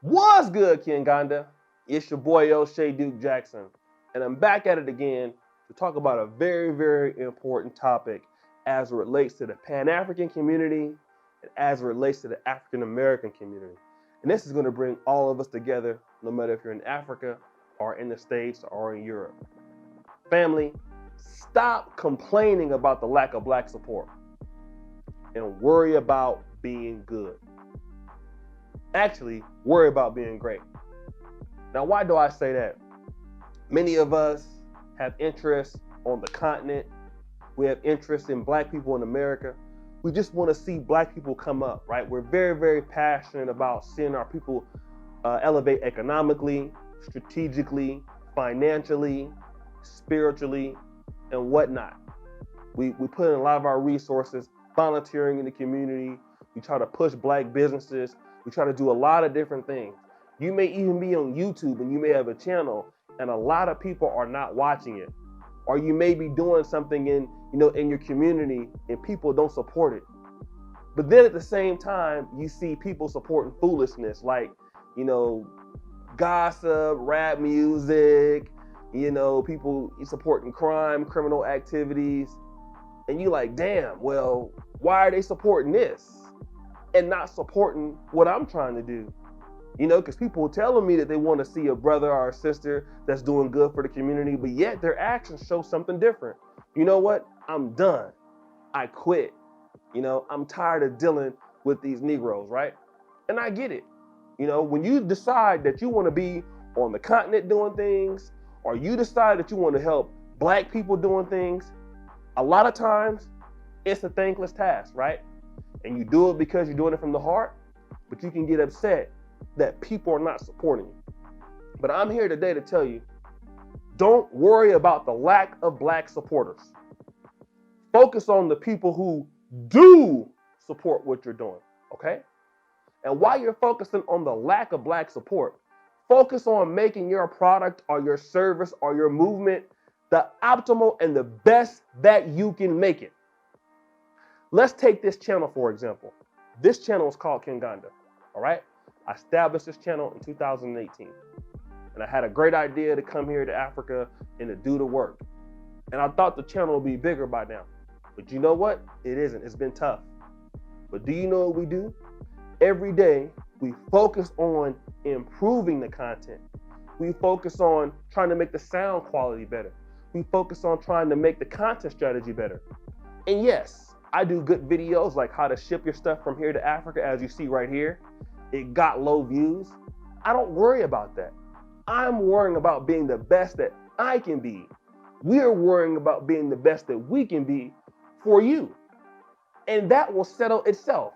What's good, Kinganda? It's your boy O'Shea Duke Jackson, and I'm back at it again to talk about a very, very important topic as it relates to the Pan-African community and as it relates to the African-American community. And this is going to bring all of us together, no matter if you're in Africa or in the States or in Europe. Family, stop complaining about the lack of black support and worry about being good. Actually, worry about being great. Now, why do I say that? Many of us have interests on the continent. We have interest in black people in America. We just want to see black people come up, right? We're very, very passionate about seeing our people elevate economically, strategically, financially, spiritually, and whatnot. We put in a lot of our resources volunteering in the community. We try to push black businesses. We try to do a lot of different things. You may even be on YouTube and you may have a channel and a lot of people are not watching it. Or you may be doing something in your community and people don't support it. But then at the same time, you see people supporting foolishness like, gossip, rap music, people supporting crime, criminal activities. And you like, damn, well, why are they supporting this and not supporting what I'm trying to do? Because people are telling me that they want to see a brother or a sister that's doing good for the community, but yet their actions show something different. You know what? I'm done. I quit. I'm tired of dealing with these Negroes, right? And I get it. When you decide that you want to be on the continent doing things, or you decide that you want to help black people doing things, a lot of times it's a thankless task, right? And you do it because you're doing it from the heart, but you can get upset that people are not supporting you. But I'm here today to tell you, don't worry about the lack of black supporters. Focus on the people who do support what you're doing, okay? And while you're focusing on the lack of black support, focus on making your product or your service or your movement the optimal and the best that you can make it. Let's take this channel, for example. This channel is called Kinganda, all right? I established this channel in 2018. And I had a great idea to come here to Africa and to do the work. And I thought the channel would be bigger by now. But you know what? It isn't. It's been tough. But do you know what we do? Every day, we focus on improving the content. We focus on trying to make the sound quality better. We focus on trying to make the content strategy better. And yes, I do good videos like how to ship your stuff from here to Africa, as you see right here. It got low views. I don't worry about that. I'm worrying about being the best that I can be. We're worrying about being the best that we can be for you. And that will settle itself.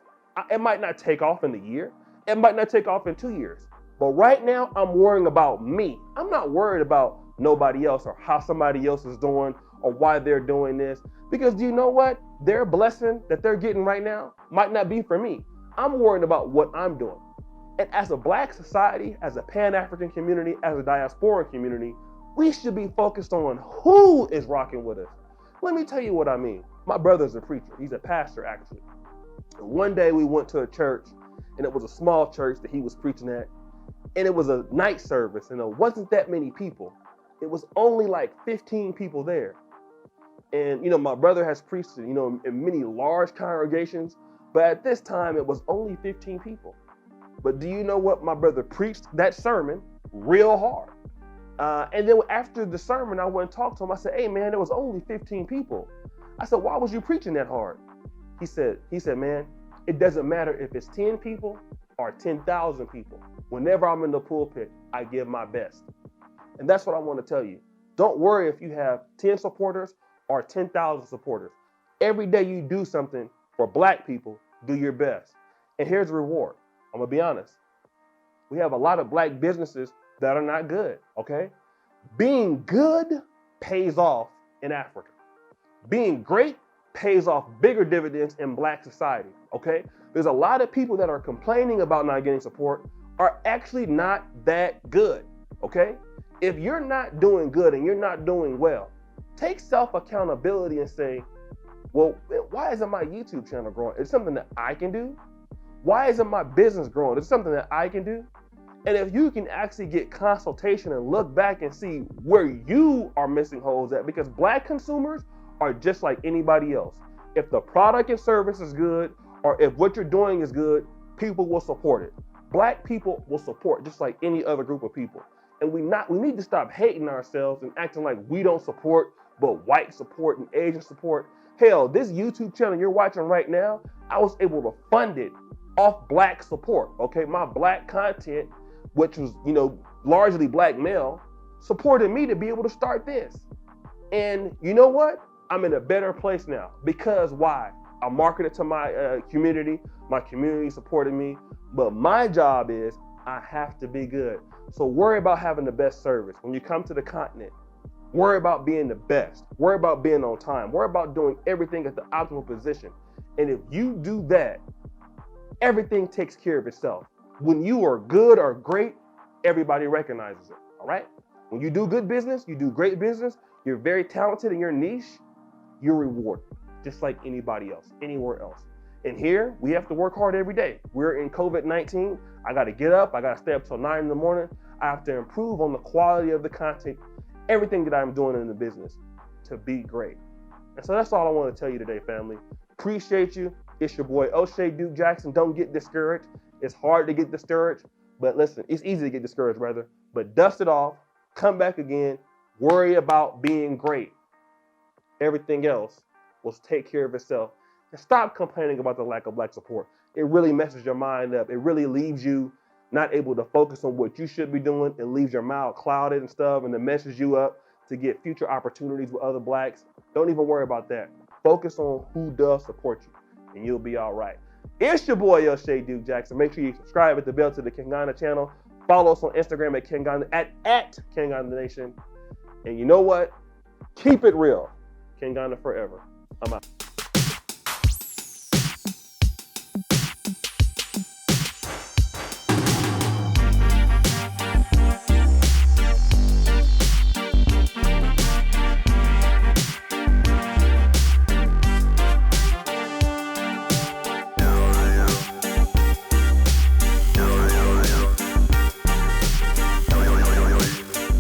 It might not take off in a year. It might not take off in 2 years. But right now, I'm worrying about me. I'm not worried about nobody else or how somebody else is doing or why they're doing this. Because do you know what? Their blessing that they're getting right now might not be for me. I'm worried about what I'm doing. And as a black society, as a Pan-African community, as a diaspora community, we should be focused on who is rocking with us. Let me tell you what I mean. My brother's a preacher. He's a pastor, actually. And one day we went to a church, and it was a small church that he was preaching at. And it was a night service, and there wasn't that many people. It was only like 15 people there. And, my brother has preached, in many large congregations, but at this time, it was only 15 people. But do you know what? My brother preached that sermon real hard. And then after the sermon, I went and talked to him. I said, hey, man, it was only 15 people. I said, why was you preaching that hard? He said, man, it doesn't matter if it's 10 people or 10,000 people. Whenever I'm in the pulpit, I give my best. And that's what I want to tell you. Don't worry if you have 10 supporters or 10,000 supporters. Every day you do something for black people, do your best. And here's the reward. I'm going to be honest. We have a lot of black businesses that are not good, okay? Being good pays off in Africa. Being great pays off bigger dividends in black society, okay? There's a lot of people that are complaining about not getting support are actually not that good, okay? If you're not doing good and you're not doing well, take self-accountability and say, well, why isn't my YouTube channel growing? It's something that I can do. Why isn't my business growing? It's something that I can do. And if you can actually get consultation and look back and see where you are missing holes at, because Black consumers are just like anybody else. If the product and service is good, or if what you're doing is good, people will support it. Black people will support just like any other group of people. And we need to stop hating ourselves and acting like we don't support, but white support and Asian support. Hell, this YouTube channel you're watching right now, I was able to fund it off Black support, okay? My Black content, which was, largely Black male, supported me to be able to start this. And you know what? I'm in a better place now. Because why? I marketed to my community supported me, but my job is I have to be good. So worry about having the best service. When you come to the continent, worry about being the best. Worry about being on time. Worry about doing everything at the optimal position. And if you do that, everything takes care of itself. When you are good or great, everybody recognizes it, all right? When you do good business, you do great business, you're very talented in your niche, you're rewarded, just like anybody else, anywhere else. And here, we have to work hard every day. We're in COVID-19. I got to get up. I got to stay up till 9 in the morning. I have to improve on the quality of the content, everything that I'm doing in the business to be great. And so that's all I want to tell you today, family. Appreciate you. It's your boy, O'Shea Duke Jackson. Don't get discouraged. It's hard to get discouraged, but listen, it's easy to get discouraged, brother. But dust it off, come back again, worry about being great. Everything else will take care of itself. And stop complaining about the lack of Black support. It really messes your mind up. It really leaves you not able to focus on what you should be doing. It leaves your mind clouded and stuff, and it messes you up to get future opportunities with other Blacks. Don't even worry about that. Focus on who does support you, and you'll be all right. It's your boy, O'Shea Duke Jackson. Make sure you subscribe at the bell to the Kingana channel. Follow us on Instagram at Kingana, at Kingana Nation. And you know what? Keep it real. Kingana forever. I'm out.